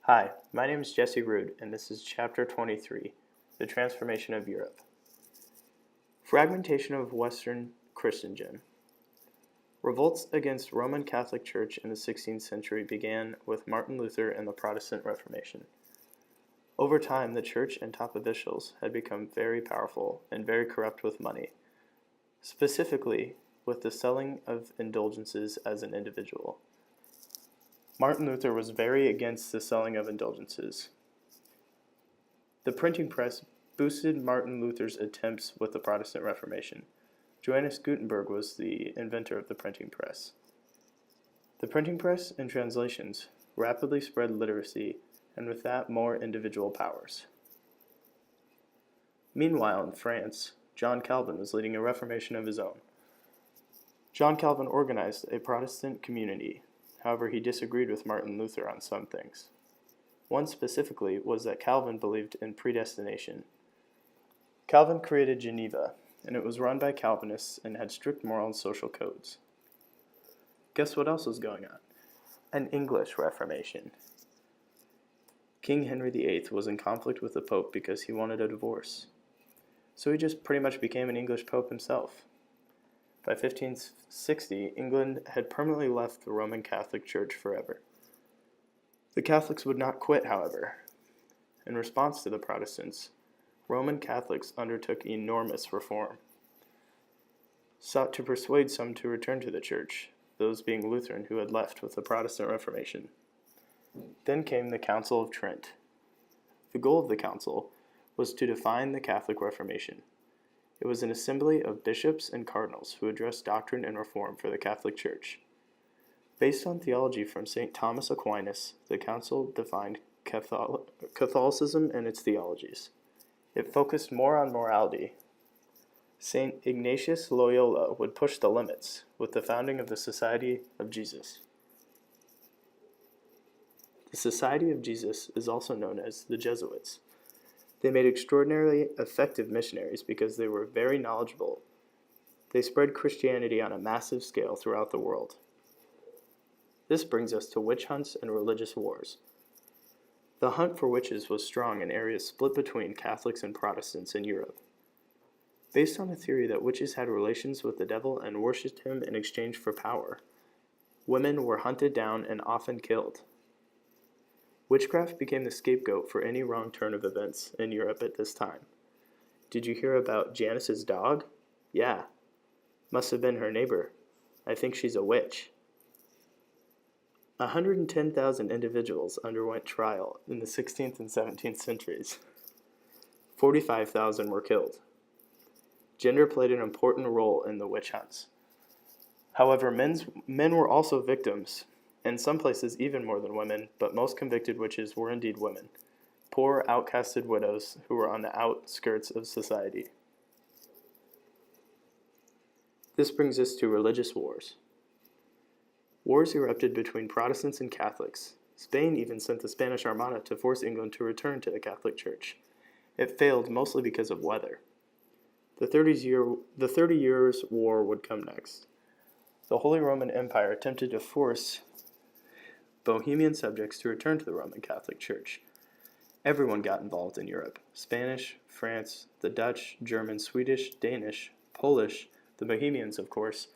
Hi, my name is Jesse Rood, and this is Chapter 23, The Transformation of Europe. Fragmentation of Western Christendom. Revolts against Roman Catholic Church in the 16th century began with Martin Luther and the Protestant Reformation. Over time, the church and top officials had become very powerful and very corrupt with money, specifically with the selling of indulgences as an individual. Martin Luther was very against the selling of indulgences. The printing press boosted Martin Luther's attempts with the Protestant Reformation. Johannes Gutenberg was the inventor of the printing press. The printing press and translations rapidly spread literacy, and with that, more individual powers. Meanwhile, in France, John Calvin was leading a reformation of his own. John Calvin organized a Protestant community. However, he disagreed with Martin Luther on some things. One specifically was that Calvin believed in predestination. Calvin created Geneva, and it was run by Calvinists and had strict moral and social codes. Guess what else was going on? An English Reformation. King Henry VIII was in conflict with the Pope because he wanted a divorce. So he just pretty much became an English Pope himself. By 1560, England had permanently left the Roman Catholic Church forever. The Catholics would not quit, however. In response to the Protestants, Roman Catholics undertook enormous reform, sought to persuade some to return to the Church, those being Lutheran who had left with the Protestant Reformation. Then came the Council of Trent. The goal of the council was to define the Catholic Reformation. It was an assembly of bishops and cardinals who addressed doctrine and reform for the Catholic Church. Based on theology from St. Thomas Aquinas, the council defined Catholicism and its theologies. It focused more on morality. St. Ignatius Loyola would push the limits with the founding of the Society of Jesus. The Society of Jesus is also known as the Jesuits. They made extraordinarily effective missionaries because they were very knowledgeable. They spread Christianity on a massive scale throughout the world. This brings us to witch hunts and religious wars. The hunt for witches was strong in areas split between Catholics and Protestants in Europe. Based on the theory that witches had relations with the devil and worshipped him in exchange for power, women were hunted down and often killed. Witchcraft became the scapegoat for any wrong turn of events in Europe at this time. Did you hear about Janice's dog? Yeah. Must have been her neighbor. I think she's a witch. 110,000 individuals underwent trial in the 16th and 17th centuries. 45,000 were killed. Gender played an important role in the witch hunts. However, men were also victims. In some places even more than women, but most convicted witches were indeed women, poor, outcasted widows who were on the outskirts of society. This brings us to religious wars. Wars erupted between Protestants and Catholics. Spain even sent the Spanish Armada to force England to return to the Catholic Church. It failed mostly because of weather. The 30 Years' War would come next. The Holy Roman Empire attempted to force Bohemian subjects to return to the Roman Catholic Church. Everyone got involved in Europe. Spanish, France, the Dutch, German, Swedish, Danish, Polish, the Bohemians, of course,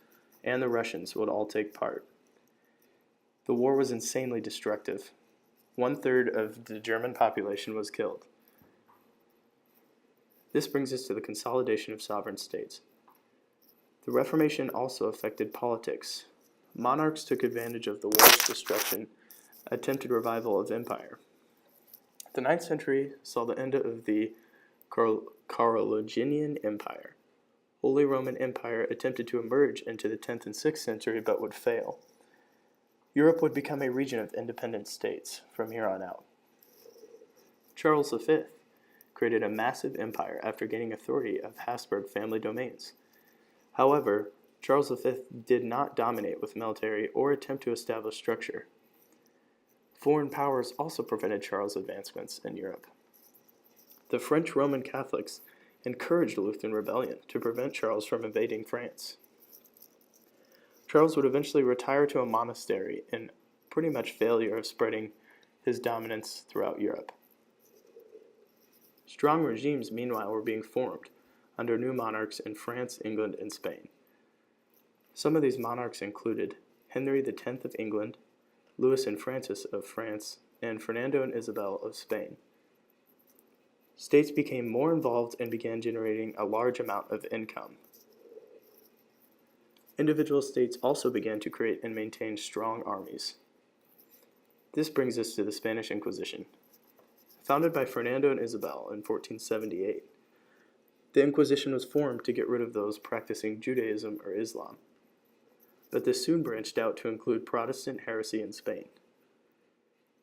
and the Russians would all take part. The war was insanely destructive. 1/3 of the German population was killed. This brings us to the consolidation of sovereign states. The Reformation also affected politics. Monarchs took advantage of the war's destruction, attempted revival of empire. The 9th century saw the end of the Carolingian Empire. Holy Roman Empire attempted to emerge into the 10th and 6th century but would fail. Europe would become a region of independent states from here on out. Charles V created a massive empire after gaining authority of Habsburg family domains. However, Charles V did not dominate with military or attempt to establish structure. Foreign powers also prevented Charles' advancements in Europe. The French Roman Catholics encouraged Lutheran rebellion to prevent Charles from invading France. Charles would eventually retire to a monastery in pretty much failure of spreading his dominance throughout Europe. Strong regimes, meanwhile, were being formed under new monarchs in France, England, and Spain. Some of these monarchs included Henry X of England, Louis and Francis of France, and Fernando and Isabel of Spain. States became more involved and began generating a large amount of income. Individual states also began to create and maintain strong armies. This brings us to the Spanish Inquisition. Founded by Fernando and Isabel in 1478, the Inquisition was formed to get rid of those practicing Judaism or Islam, but this soon branched out to include Protestant heresy in Spain.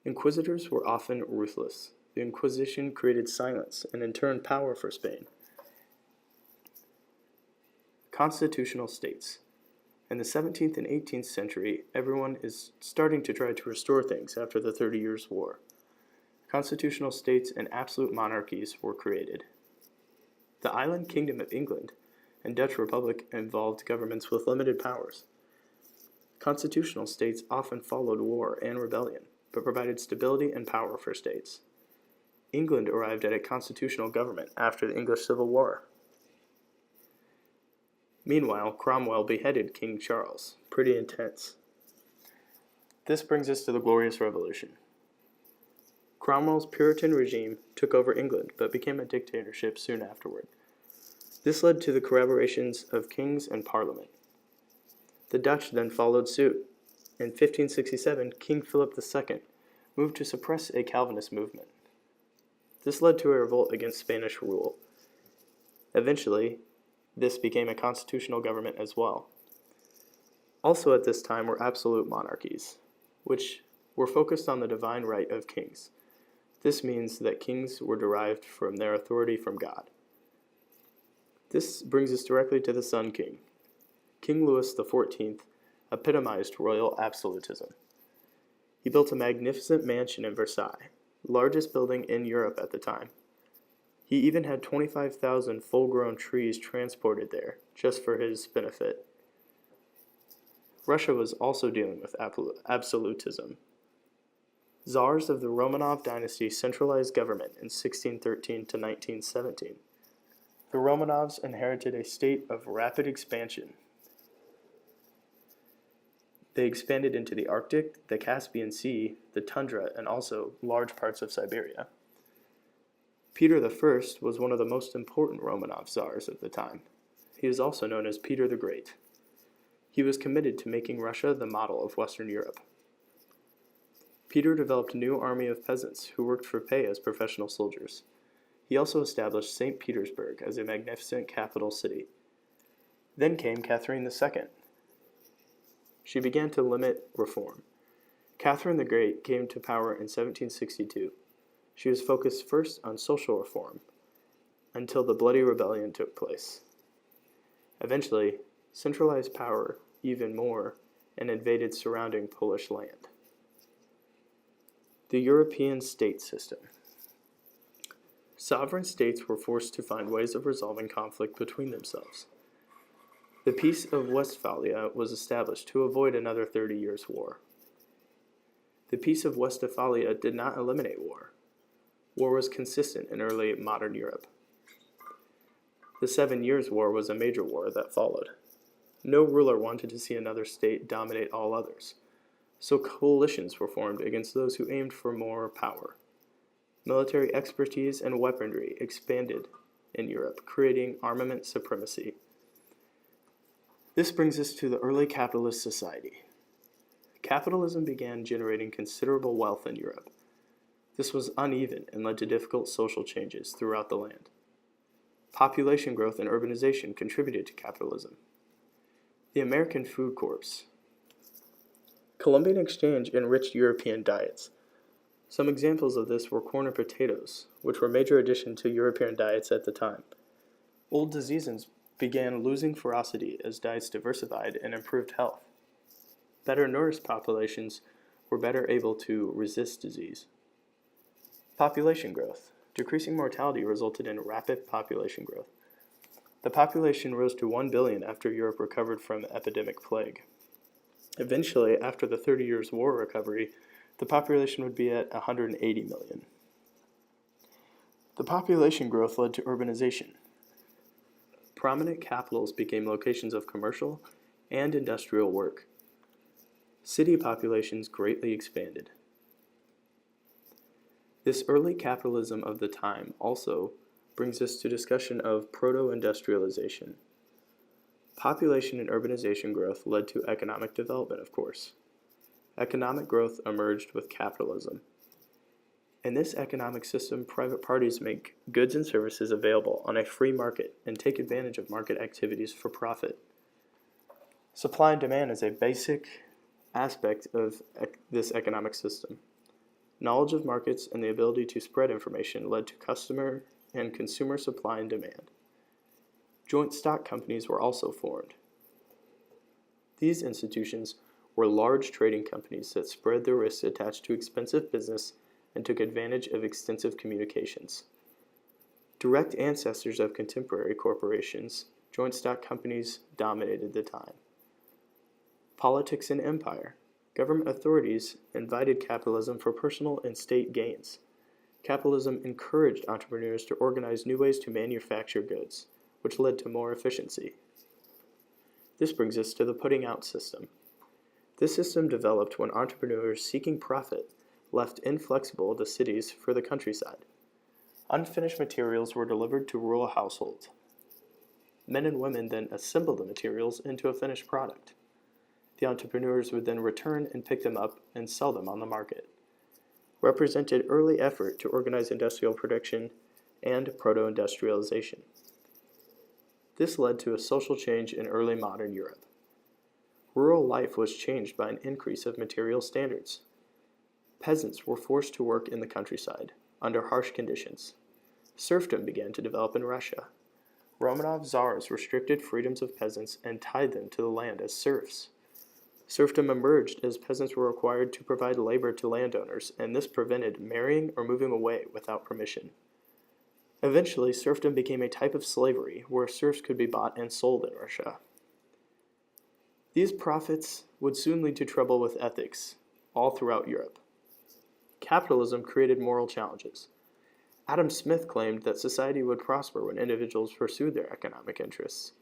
Inquisitors were often ruthless. The Inquisition created silence and in turn power for Spain. Constitutional states. In the 17th and 18th century, everyone is starting to try to restore things after the 30 Years' War. Constitutional states and absolute monarchies were created. The island kingdom of England and Dutch Republic involved governments with limited powers. Constitutional states often followed war and rebellion, but provided stability and power for states. England arrived at a constitutional government after the English Civil War. Meanwhile, Cromwell beheaded King Charles. Pretty intense. This brings us to the Glorious Revolution. Cromwell's Puritan regime took over England, but became a dictatorship soon afterward. This led to the corroborations of kings and parliament. The Dutch then followed suit. In 1567, King Philip II moved to suppress a Calvinist movement. This led to a revolt against Spanish rule. Eventually, this became a constitutional government as well. Also at this time were absolute monarchies, which were focused on the divine right of kings. This means that kings were derived from their authority from God. This brings us directly to the Sun King. King Louis XIV epitomized royal absolutism. He built a magnificent mansion in Versailles, largest building in Europe at the time. He even had 25,000 full-grown trees transported there, just for his benefit. Russia was also dealing with absolutism. Tsars of the Romanov dynasty centralized government in 1613 to 1917. The Romanovs inherited a state of rapid expansion. They expanded into the Arctic, the Caspian Sea, the tundra, and also large parts of Siberia. Peter I was one of the most important Romanov czars of the time. He is also known as Peter the Great. He was committed to making Russia the model of Western Europe. Peter developed a new army of peasants who worked for pay as professional soldiers. He also established St. Petersburg as a magnificent capital city. Then came Catherine II. She began to limit reform. Catherine the Great came to power in 1762. She was focused first on social reform, until the bloody rebellion took place. Eventually, centralized power even more and invaded surrounding Polish land. The European state system. Sovereign states were forced to find ways of resolving conflict between themselves. The Peace of Westphalia was established to avoid another 30 Years' War. The Peace of Westphalia did not eliminate war. War was consistent in early modern Europe. The 7 Years' War was a major war that followed. No ruler wanted to see another state dominate all others, so coalitions were formed against those who aimed for more power. Military expertise and weaponry expanded in Europe, creating armament supremacy. This brings us to the early capitalist society. Capitalism began generating considerable wealth in Europe. This was uneven and led to difficult social changes throughout the land. Population growth and urbanization contributed to capitalism. The American Food Corps. Columbian exchange enriched European diets. Some examples of this were corn and potatoes, which were major additions to European diets at the time. Old diseases began losing ferocity as diets diversified and improved health. Better nourished populations were better able to resist disease. Population growth. Decreasing mortality resulted in rapid population growth. The population rose to 1 billion after Europe recovered from the epidemic plague. Eventually, after the 30 Years' War recovery, the population would be at 180 million. The population growth led to urbanization. Prominent capitals became locations of commercial and industrial work. City populations greatly expanded. This early capitalism of the time also brings us to discussion of proto-industrialization. Population and urbanization growth led to economic development, of course. Economic growth emerged with capitalism. In this economic system, private parties make goods and services available on a free market and take advantage of market activities for profit. Supply and demand is a basic aspect of this economic system. Knowledge of markets and the ability to spread information led to customer and consumer supply and demand. Joint stock companies were also formed. These institutions were large trading companies that spread the risks attached to expensive business and took advantage of extensive communications. Direct ancestors of contemporary corporations, joint stock companies dominated the time. Politics and empire. Government authorities invited capitalism for personal and state gains. Capitalism encouraged entrepreneurs to organize new ways to manufacture goods, which led to more efficiency. This brings us to the putting out system. This system developed when entrepreneurs seeking profit left inflexible the cities for the countryside. Unfinished materials were delivered to rural households. Men and women then assembled the materials into a finished product. The entrepreneurs would then return and pick them up and sell them on the market. Represented early effort to organize industrial production and proto-industrialization. This led to a social change in early modern Europe. Rural life was changed by an increase of material standards. Peasants were forced to work in the countryside, under harsh conditions. Serfdom began to develop in Russia. Romanov czars restricted freedoms of peasants and tied them to the land as serfs. Serfdom emerged as peasants were required to provide labor to landowners, and this prevented marrying or moving away without permission. Eventually, serfdom became a type of slavery where serfs could be bought and sold in Russia. These profits would soon lead to trouble with ethics all throughout Europe. Capitalism created moral challenges. Adam Smith claimed that society would prosper when individuals pursued their economic interests.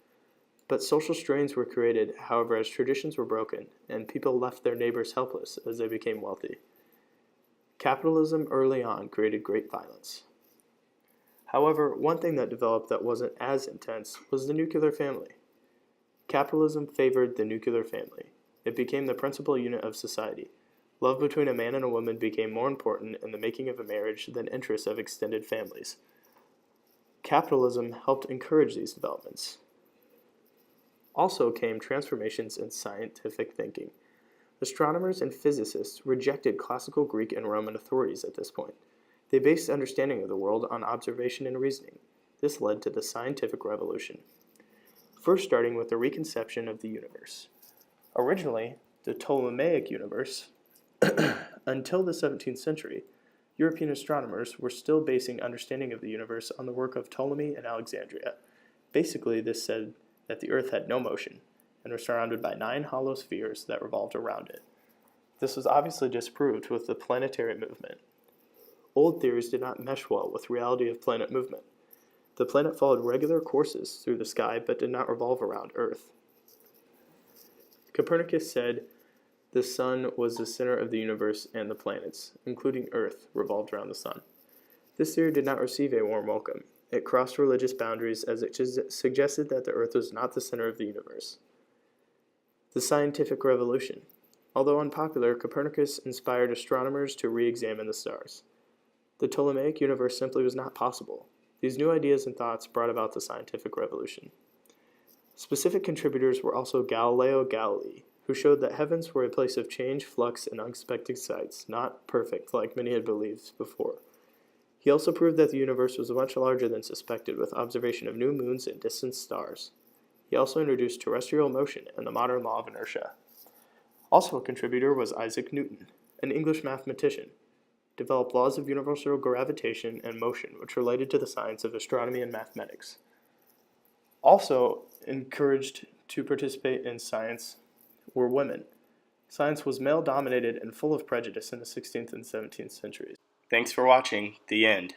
But social strains were created, however, as traditions were broken and people left their neighbors helpless as they became wealthy. Capitalism early on created great violence. However, one thing that developed that wasn't as intense was the nuclear family. Capitalism favored the nuclear family. It became the principal unit of society. Love between a man and a woman became more important in the making of a marriage than interests of extended families. Capitalism helped encourage these developments. Also came transformations in scientific thinking. Astronomers and physicists rejected classical Greek and Roman authorities at this point. They based understanding of the world on observation and reasoning. This led to the scientific revolution. First starting with the reconception of the universe. Originally, the Ptolemaic universe, until the 17th century, European astronomers were still basing understanding of the universe on the work of Ptolemy and Alexandria. Basically, this said that the Earth had no motion and was surrounded by 9 hollow spheres that revolved around it. This was obviously disproved with the planetary movement. Old theories did not mesh well with reality of planet movement. The planet followed regular courses through the sky but did not revolve around Earth. Copernicus said the sun was the center of the universe and the planets, including Earth, revolved around the sun. This theory did not receive a warm welcome. It crossed religious boundaries as it suggested that the Earth was not the center of the universe. The scientific revolution. Although unpopular, Copernicus inspired astronomers to re-examine the stars. The Ptolemaic universe simply was not possible. These new ideas and thoughts brought about the scientific revolution. Specific contributors were also Galileo Galilei, who showed that heavens were a place of change, flux, and unexpected sights, not perfect like many had believed before. He also proved that the universe was much larger than suspected with observation of new moons and distant stars. He also introduced terrestrial motion and the modern law of inertia. Also a contributor was Isaac Newton, an English mathematician, developed laws of universal gravitation and motion which related to the science of astronomy and mathematics. Also encouraged to participate in science were women. Science was male-dominated and full of prejudice in the 16th and 17th centuries. Thanks for watching. The end.